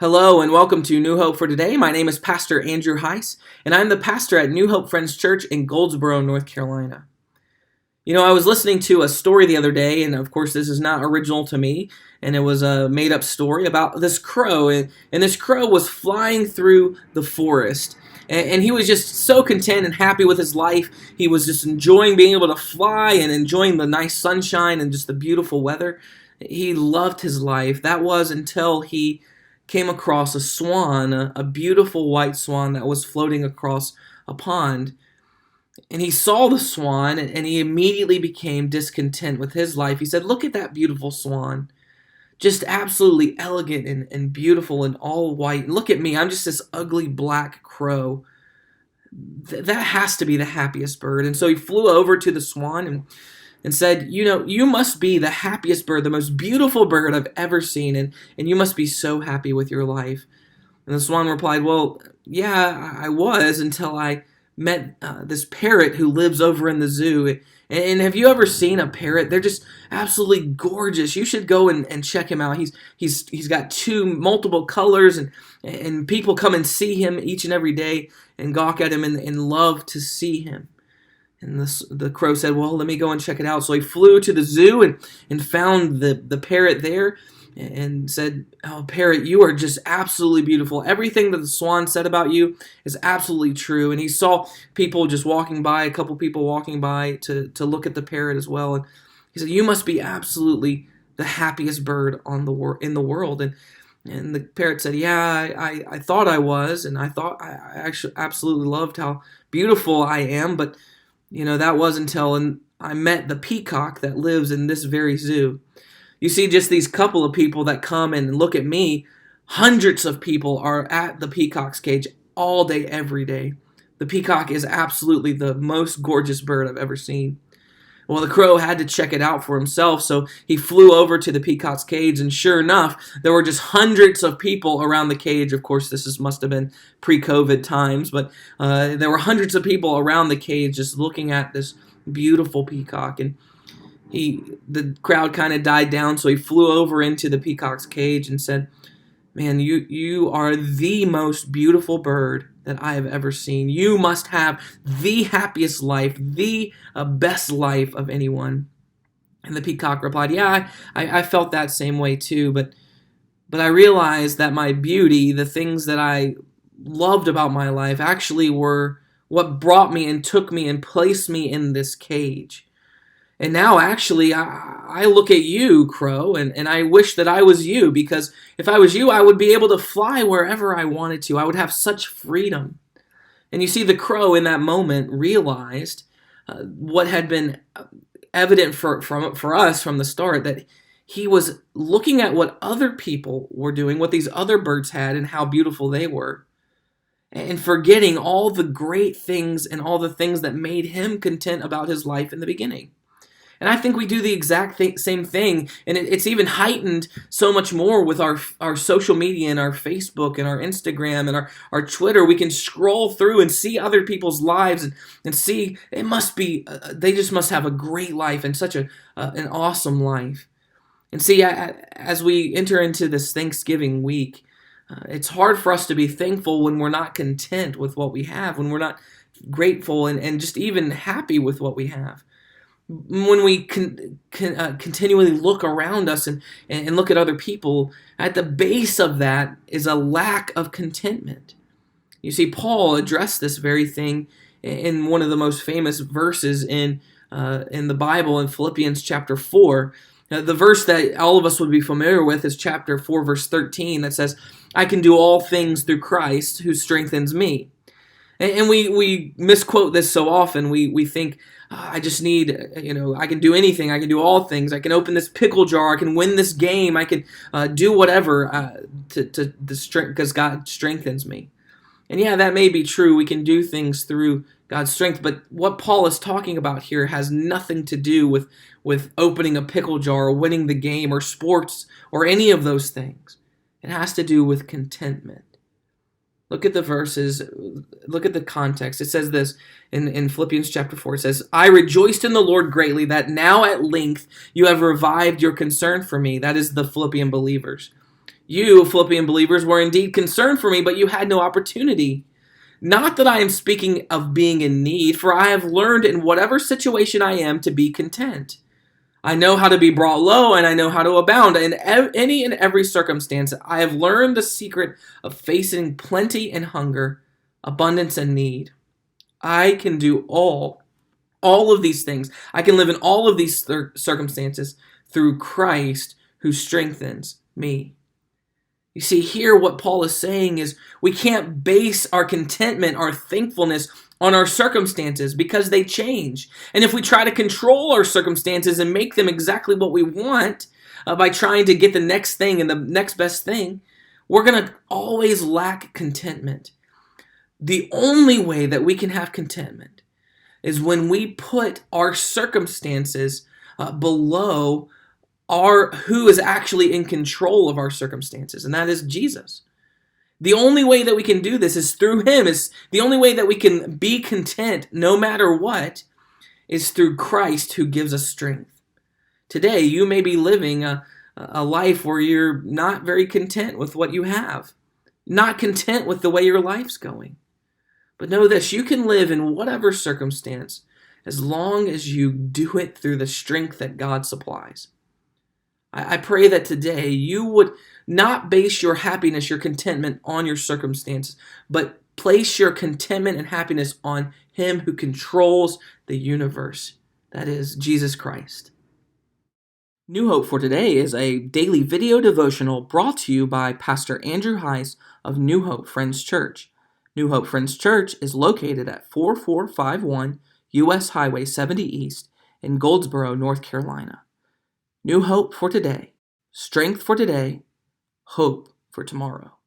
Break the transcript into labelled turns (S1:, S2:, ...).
S1: Hello and welcome to New Hope for Today. My name is Pastor Andrew Hise, and I'm the pastor at New Hope Friends Church in Goldsboro, North Carolina. I was listening to a story the other day, and of course this is not original to me, and it was a made-up story about this crow, and this crow was flying through the forest. And he was just so content and happy with his life. He was just enjoying being able to fly and enjoying the nice sunshine and just the beautiful weather. He loved his life. That was until he came across a swan, a beautiful white swan that was floating across a pond. And he saw the swan, and he immediately became discontent with his life. He said, "Look at that beautiful swan. Just absolutely elegant and beautiful and all white. And look at me, I'm just this ugly black crow. That has to be the happiest bird." And so he flew over to the swan and said, "You must be the happiest bird, the most beautiful bird I've ever seen, and you must be so happy with your life." And the swan replied, "Well, yeah, I was until I met this parrot who lives over in the zoo. And have you ever seen a parrot? They're just absolutely gorgeous. You should go and check him out. He's got multiple colors, and people come and see him each and every day and gawk at him and love to see him." And the crow said, "Well, let me go and check it out." So he flew to the zoo and found the parrot there and said, "Oh, parrot, you are just absolutely beautiful. Everything that the swan said about you is absolutely true." And he saw people just walking by, a couple people walking by to look at the parrot as well. And he said, "You must be absolutely the happiest bird in the world." And the parrot said, "Yeah, I thought I was, and I thought I actually absolutely loved how beautiful I am, but that was until I met the peacock that lives in this very zoo." You see, just these couple of people that come and look at me, hundreds of people are at the peacock's cage all day, every day. The peacock is absolutely the most gorgeous bird I've ever seen. Well, the crow had to check it out for himself, so he flew over to the peacock's cage, and sure enough, there were just hundreds of people around the cage. Of course, must have been pre-COVID times, but there were hundreds of people around the cage just looking at this beautiful peacock. And the crowd kind of died down, so he flew over into the peacock's cage and said, "Man, you are the most beautiful bird that I have ever seen. You must have the happiest life, the best life of anyone." And the peacock replied, "Yeah, I felt that same way too, but I realized that my beauty, the things that I loved about my life, actually were what brought me and took me and placed me in this cage. And now, actually, I look at you, crow, and I wish that I was you, because if I was you, I would be able to fly wherever I wanted to. I would have such freedom." And you see, the crow in that moment realized what had been evident for us from the start, that he was looking at what other people were doing, what these other birds had, and how beautiful they were, and forgetting all the great things and all the things that made him content about his life in the beginning. And I think we do the exact same thing, and it's even heightened so much more with our social media and our Facebook and our Instagram and our Twitter. We can scroll through and see other people's lives and see it must be, they just must have a great life and such an awesome life. And see, as we enter into this Thanksgiving week, it's hard for us to be thankful when we're not content with what we have, when we're not grateful and just even happy with what we have. When we continually look around us and look at other people, at the base of that is a lack of contentment. You see, Paul addressed this very thing in one of the most famous verses in the Bible, in Philippians chapter 4. The verse that all of us would be familiar with is chapter 4, verse 13, that says, "I can do all things through Christ who strengthens me." And we misquote this so often. We think, I just need, I can do anything. I can do all things. I can open this pickle jar. I can win this game. I can do whatever because God strengthens me. And yeah, that may be true. We can do things through God's strength. But what Paul is talking about here has nothing to do with opening a pickle jar or winning the game or sports or any of those things. It has to do with contentment. Look at the verses, look at the context. It says this in Philippians chapter 4. It says, "I rejoiced in the Lord greatly that now at length you have revived your concern for me." That is the Philippian believers. You, Philippian believers, were indeed concerned for me, but you had no opportunity. Not that I am speaking of being in need, for I have learned in whatever situation I am to be content. I know how to be brought low, and I know how to abound. In any and every circumstance, I have learned the secret of facing plenty and hunger, abundance and need. I can do all of these things. I can live in all of these circumstances through Christ who strengthens me. You see, here what Paul is saying is we can't base our contentment, our thankfulness on our circumstances because they change. And if we try to control our circumstances and make them exactly what we want by trying to get the next thing and the next best thing, we're going to always lack contentment. The only way that we can have contentment is when we put our circumstances below who is actually in control of our circumstances, and that is Jesus. The only way that we can do this is through him. Is the only way that we can be content no matter what is through Christ who gives us strength. Today, you may be living a life where you're not very content with what you have, not content with the way your life's going. But know this, you can live in whatever circumstance as long as you do it through the strength that God supplies. I pray that today you would not base your happiness, your contentment on your circumstances, but place your contentment and happiness on him who controls the universe. That is Jesus Christ. New Hope for Today is a daily video devotional brought to you by Pastor Andrew Hise of New Hope Friends Church. New Hope Friends Church is located at 4451 U.S. Highway 70 East in Goldsboro, North Carolina. New hope for today, strength for today, hope for tomorrow.